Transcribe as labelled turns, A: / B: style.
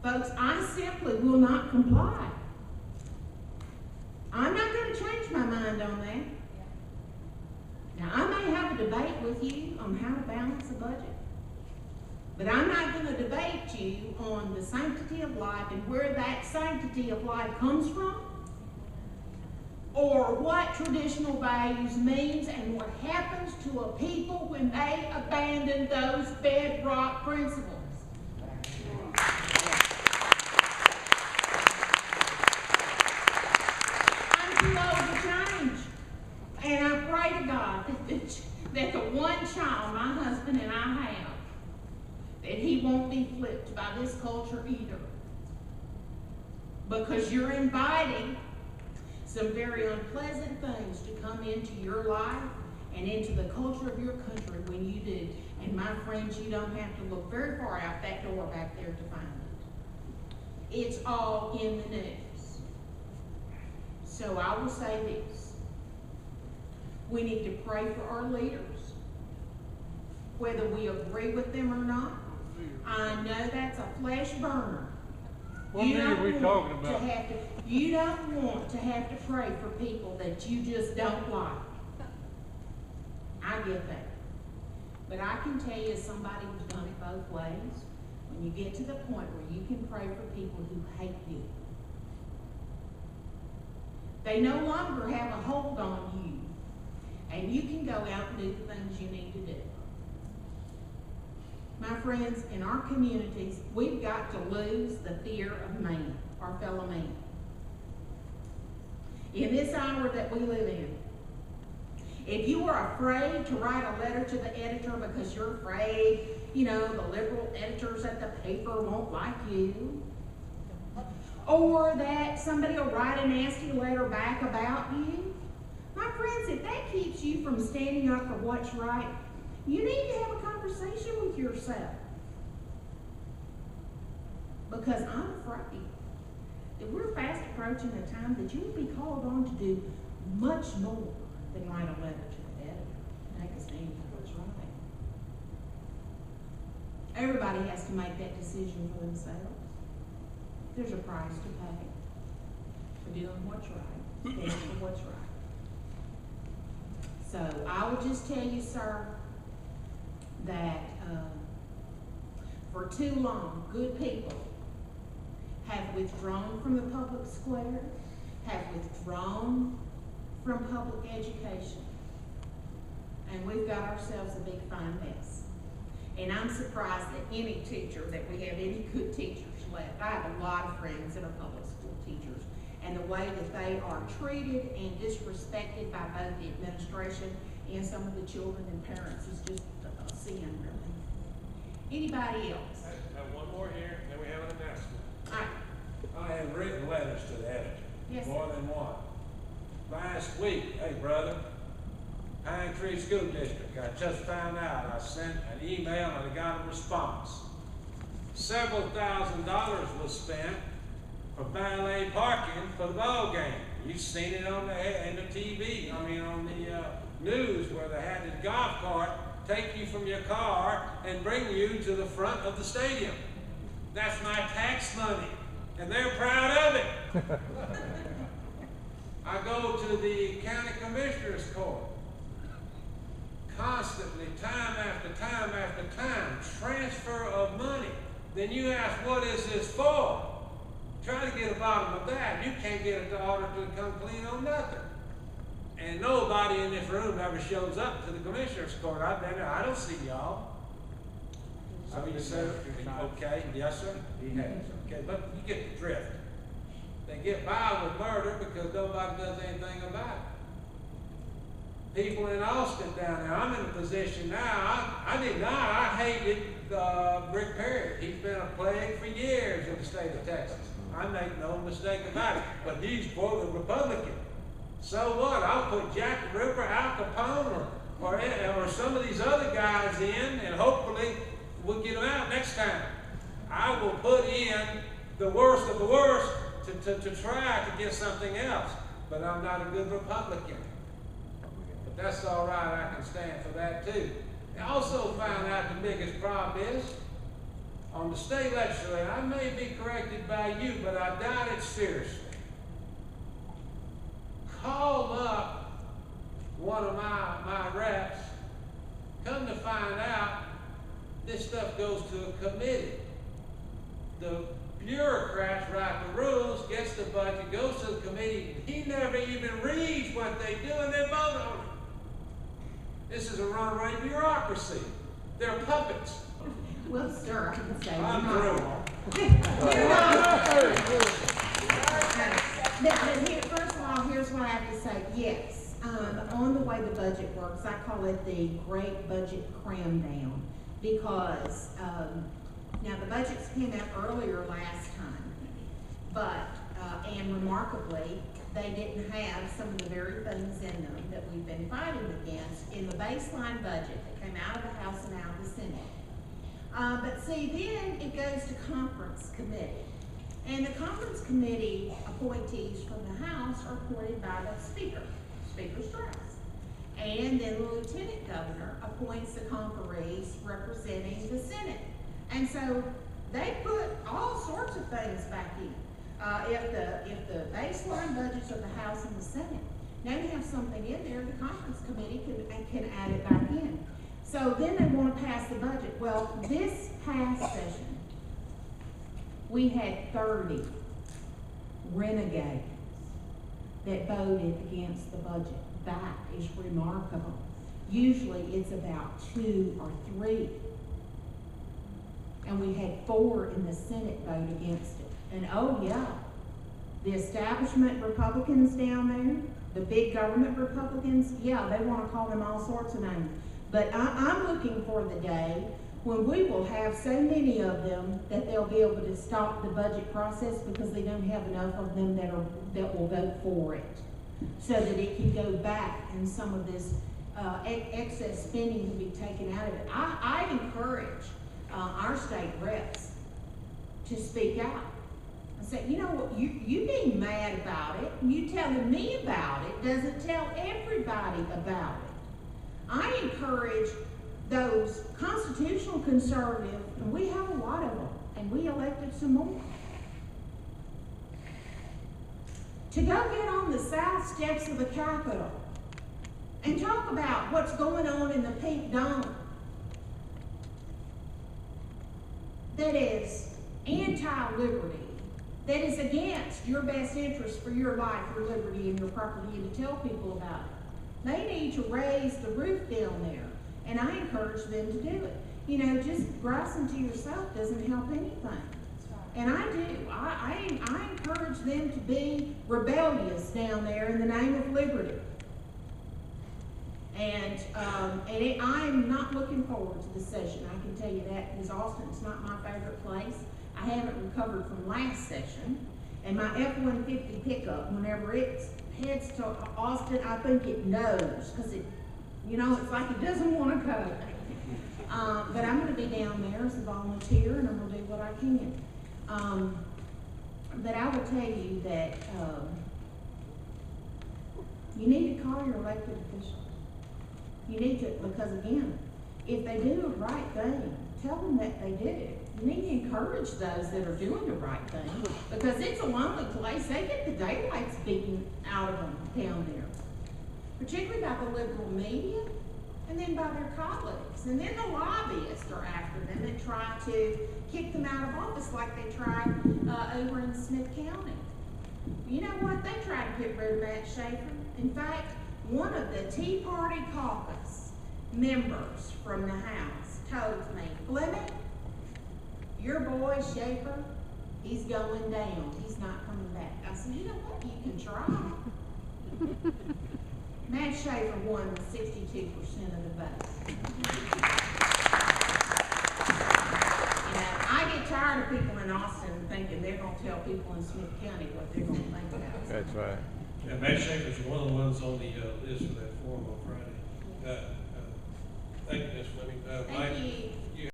A: Folks, I simply will not comply. I'm not going to change my mind on that. Now, I may have a debate with you on how to balance a budget, but I'm not going to debate you on the sanctity of life and where that sanctity of life comes from, or what traditional values means and what happens to a people when they abandon those bedrock principles. I'm too old to change, and I pray to God that the one child my husband and I have, that he won't be flipped by this culture either, because you're inviting some very unpleasant things to come into your life and into the culture of your country when you do. And my friends, you don't have to look very far out that door back there to find it. It's all in the news. So I will say this. We need to pray for our leaders, whether we agree with them or not. I know that's a flesh burner.
B: What leader are we talking about?
A: You don't want to have to pray for people that you just don't like. I get that. But I can tell you, as somebody who's done it both ways, when you get to the point where you can pray for people who hate you, they no longer have a hold on you, and you can go out and do the things you need to do. My friends, in our communities, we've got to lose the fear of man, our fellow man. In this hour that we live in, if you are afraid to write a letter to the editor because you're afraid, the liberal editors at the paper won't like you, or that somebody will write a nasty letter back about you, my friends, if that keeps you from standing up for what's right, you need to have a conversation with yourself. Because I'm afraid that we're fast approaching a time that you will be called on to do much more than write a letter to the editor and take a stand for what's right. Everybody has to make that decision for themselves. There's a price to pay for doing what's right, standing for what's right. So I will just tell you, sir, that for too long, good people have withdrawn from the public square, have withdrawn from public education, and we've got ourselves a big fine mess. And I'm surprised that any teacher, that we have any good teachers left. I have a lot of friends that are public school teachers, and the way that they are treated and disrespected by both the administration and some of the children and parents is just a sin, really. Anybody else?
C: I have one more here, then we have an announcement.
A: All right.
D: I have written letters to the editor.
A: Yes,
D: more
A: sir.
D: than one. Last week, hey brother, Pt3 School District, I just found out. I sent an email and I got a response. Several $1,000s was spent for valet parking for the ball game. You've seen it on the TV, on the news, where they had the golf cart take you from your car and bring you to the front of the stadium. That's my tax money, and they're proud of it. I go to the county commissioner's court. Constantly, time after time after time, transfer of money. Then you ask, what is this for? Try to get a bottom of that. You can't get the auditor to come clean on nothing. And nobody in this room ever shows up to the commissioner's court. I've been there. I don't see y'all. So you say, okay, yes sir, he has. Okay, but you get the drift. They get by with murder because nobody does anything about it. People in Austin down there, I'm in a position now, I hated Rick Perry. He's been a plague for years in the state of Texas. I make no mistake about it, but he's for the Republican. So what? I'll put Jack the Ripper, Al Capone, or some of these other guys in, and hopefully we'll get them out next time. I will put in the worst of the worst to try to get something else, but I'm not a good Republican. But that's all right, I can stand for that too. I also found out the biggest problem is on the state legislature, I may be corrected by you, but I doubt it seriously. Call up one of my reps, come to find out this stuff goes to a committee. The bureaucrats write the rules, gets the budget, goes to the committee. He never even reads what they do and they vote on it. This is a runaway bureaucracy. They're puppets.
A: Well, sir, I can say
D: I'm
A: you're
D: through.
A: But here, first of all, here's what I have to say. Yes, on the way the budget works, I call it the great budget cram down, because now the budgets came out earlier last time, but and remarkably, they didn't have some of the very things in them that we've been fighting against in the baseline budget that came out of the House and out of the Senate. But see, then it goes to conference committee. And the conference committee appointees from the House are appointed by the Speaker, Speaker Strauss. And then the Lieutenant Governor appoints the conferees representing the Senate. And so they put all sorts of things back in. If the baseline budgets of the House and the Senate now have something in there, the conference committee can add it back in. So then they want to pass the budget. Well, this past session, we had 30 renegades that voted against the budget. That is remarkable. Usually it's about 2 or 3. And we had 4 in the Senate vote against it. And oh yeah, the establishment Republicans down there, the big government Republicans, yeah, they want to call them all sorts of names. But I'm looking for the day when we will have so many of them that they'll be able to stop the budget process because they don't have enough of them that will vote for it, so that it can go back and some of this excess spending can be taken out of it. I encourage our state reps to speak out and say, you know what, you being mad about it, and you telling me about it doesn't tell everybody about it. I encourage those constitutional conservatives, and we have a lot of them, and we elected some more, to go get on the south steps of the Capitol and talk about what's going on in the Pink Dome that is anti-liberty, that is against your best interest for your life, your liberty, and your property, and to tell people about it. They need to raise the roof down there, and I encourage them to do it. You know, just grousing to yourself doesn't help anything. And I do. I encourage them to be rebellious down there in the name of liberty. And I'm not looking forward to the session, I can tell you that, because Austin's not my favorite place. I haven't recovered from last session. And my F-150 pickup, whenever it heads to Austin, I think it knows, because it, you know, it's like it doesn't want to go. But I'm going to be down there as a volunteer, and I'm going to do what I can. But I will tell you that you need to call your elected officials. You need to, because again, if they do the right thing, tell them that they did it. You need to encourage those that are doing the right thing, because it's a lonely place. They get the daylights beaten out of them down there, particularly by the liberal media, and then by their colleagues. And then the lobbyists are after them and try to kick them out of office like they tried over in Smith County. You know what? They tried to get rid of Matt Schaefer. In fact, one of the Tea Party caucus members from the House told me, Fleming, your boy Schaefer, he's going down. He's not coming back. I said, you know what? You can try. Matt Schaefer won with 62% of the vote. You know, I get tired of people in Austin thinking they're going to tell people in Smith County what they're going to think about us.
B: That's right.
C: Yeah, Matt Schaefer's one of the ones on the list for that forum on Friday. Thank you, Ms. Fleming.
A: Thank you.